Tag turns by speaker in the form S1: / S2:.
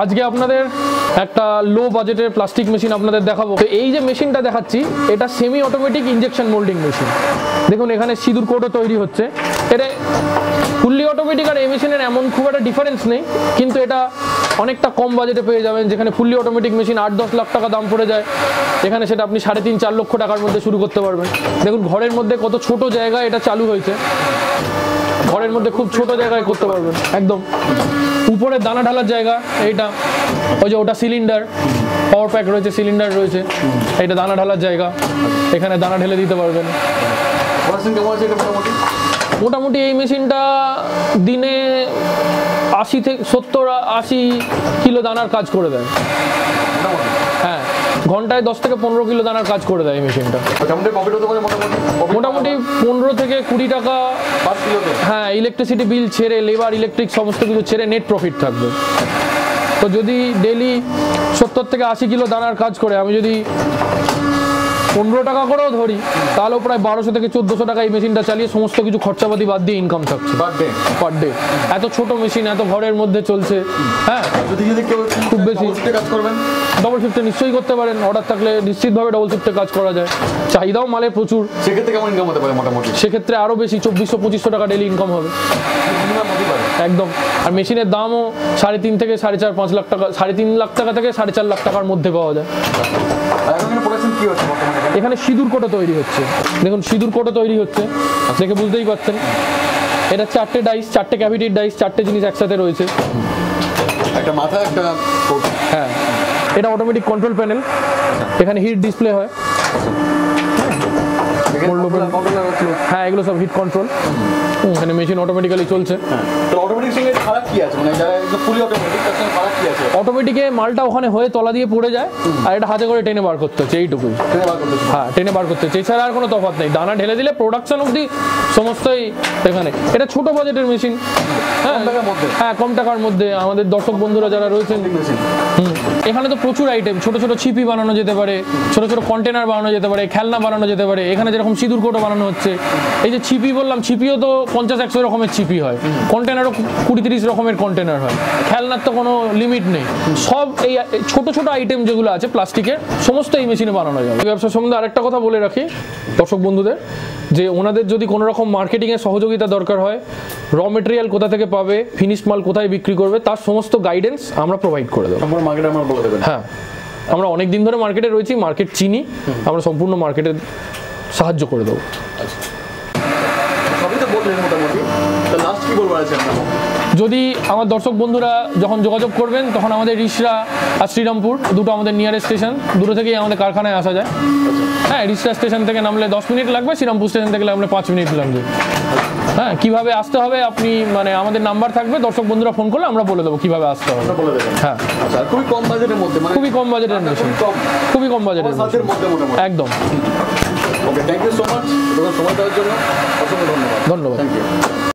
S1: আজকে আপনাদের একটা লো বাজেটের প্লাস্টিক মেশিন আপনাদের দেখাবো। তো এই যে মেশিনটা দেখাচ্ছি এটা semi automatic injection moulding machine. দেখুন এখানে সিঁদুর কোটও তৈরি হচ্ছে। এটা ফুললি অটোমেটিক আর এই মেশিনের এমন খুব একটা ডিফারেন্স নেই, কিন্তু এটা অনেকটা কম বাজেটে পেয়ে যাবেন। যেখানে ফুললি অটোমেটিক মেশিন 8-10 লাখ টাকা দাম পড়ে যায়, এখানে সেটা আপনি 3.5-4 লক্ষ টাকার মধ্যে শুরু করতে পারবেন। দেখুন ঘরের মধ্যে কত ছোট জায়গায় এটা চালু হয়েছে, ঘরের মধ্যে খুব ছোট জায়গায় করতে পারবেন একদম। উপরে দানা ঢালার জায়গা এইটা, ওই যে ওটা সিলিন্ডার, পাওয়ার প্যাক রয়েছে, সিলিন্ডার রয়েছে, এইটা দানা ঢালার জায়গা, এখানে দানা ঢেলে দিতে পারবেন। মোটামুটি এই মেশিনটা দিনে 70-80 কিলো দানার কাজ করে দেয়। হ্যাঁ, ঘন্টায় 10 থেকে 15 কিলো দানার কাজ করে দেয় এই মেশিনটা। মোটামুটি 15 থেকে 20 টাকা। হ্যাঁ, ইলেকট্রিসিটি বিল ছেড়ে, লেবার, ইলেকট্রিক সমস্ত কিছু ছেড়ে নেট প্রফিট থাকবে। তো যদি ডেলি 70 থেকে 80 কিলো দানার কাজ করে আমি যদি 15 টাকা করেও ধরি, তাহলেও প্রায় 1200 থেকে 1400 টাকা এই মেশিনটা চালিয়ে সমস্ত কিছু খরচাপাতি বাদ দিয়ে ইনকাম থাকছে পার ডে। এত ছোট মেশিন, এত ঘরের মধ্যে চলছে। হ্যাঁ, খুব বেশি কাজ করবেন, ডবল শিফটে নিশ্চয়ই করতে পারেন। অর্ডার থাকলে নিশ্চিতভাবে ডবল শিফটে কাজ করা যায়। চাহিদাও মালের প্রচুর, সেক্ষেত্রে কেমন ইনকাম হতে পারে? মোটামুটি সেক্ষেত্রে আরও বেশি 2400-2500 টাকা ডেলি ইনকাম হবে একদম। আর মেশিনের দামও 3.5 থেকে 4.5-5 লাখ টাকা, 3.5 লাখ টাকা থেকে 4.5 লাখ টাকার মধ্যে পাওয়া যায়। এখানে সিঁদুর কোটো তৈরি হচ্ছে। দেখুন সিঁদুর কোটো তৈরি হচ্ছে, দেখে বুঝতেই পারছেন। এটা 4টে ডাইস, 4টে ক্যাভিটির ডাইস, 4টে জিনিস একসাথে রয়েছে। একটা মাথা, একটা হ্যাঁ, এটা অটোমেটিক কন্ট্রোল প্যানেল, এখানে হিট ডিসপ্লে হয়। হ্যাঁ, এগুলো সব হিট কন্ট্রোল। এখানে মেশিন অটোমেটিক্যালি চলছে। অটোমেটিকে মালটা ওখানে হয়ে তলা দিয়ে পড়ে যায়, আর এটা হাতে করে টেনে বার করতে হচ্ছে, এইটুকুই। হ্যাঁ, টেনে বার করতে হচ্ছে, এছাড়া আর কোনো তফাৎ নেই। দানা ঢেলে দিলে প্রোডাকশন অবধি সমস্তই এখানে। এটা ছোট বাজেটের মেশিন। হ্যাঁ, কম টাকার মধ্যে আমাদের দর্শক বন্ধুরা যারা রয়েছেন, এখানে তো প্রচুর আইটেম। ছোট ছোট ছিপি বানানো যেতে পারে, ছোট ছোট কন্টেনার বানানো যেতে পারে, খেলনা বানানো যেতে পারে। এখানে যেরকম সিঁদুর কোটো বানানো হচ্ছে, এই যে ছিপি বললাম, ছিপিও তো 50-100 রকমের ছিপি হয়, কন্টেনারও 20-30 রকমের কন্টেনার হয়। খেলনার তো কোনো লিমিট নেই। সব এই ছোট ছোট আইটেম যেগুলো আছে প্লাস্টিকের, সমস্ত এই মেশিনে বানানো যাবে। এই ব্যবসা সম্বন্ধে আরেকটা কথা বলে রাখি দর্শক বন্ধুদের, যে ওনাদের যদি কোনো রকম মার্কেটিংয়ের সহযোগিতা দরকার হয়, র মেটেরিয়াল কোথা থেকে পাবে, ফিনিশ মাল কোথায় বিক্রি করবে, তার সমস্ত গাইডেন্স আমরা প্রোভাইড করে দেবো। হ্যাঁ, আমরা অনেক দিন ধরে মার্কেটে রয়েছি, মার্কেট চিনি, আমরা সম্পূর্ণ মার্কেটের সাহায্য করে দেবো। যদি আমার দর্শক বন্ধুরা যখন যোগাযোগ করবেন, তখন আমাদের রিসরা আর শ্রীরামপুর দুটো আমাদের নিয়ারেস্ট স্টেশন, দুটো থেকেই আমাদের কারখানায় আসা যায়। হ্যাঁ, রিসরা স্টেশন থেকে নামলে 10 মিনিট লাগবে, শ্রীরামপুর স্টেশন থেকে নামলে 5 মিনিট লাগবে। হ্যাঁ, কিভাবে আসতে হবে আপনি মানে আমাদের নাম্বার থাকবে, দর্শক বন্ধুরা ফোন করলে আমরা বলে দেবো কিভাবে আসতে হবে। হ্যাঁ, খুবই কম বাজেটের মধ্যে, খুবই কম বাজেটের মেশিন, খুবই কম বাজেটের একদম। থ্যাংক ইউ সো মাচ সময় দেওয়ার জন্য, অসংখ্য ধন্যবাদ।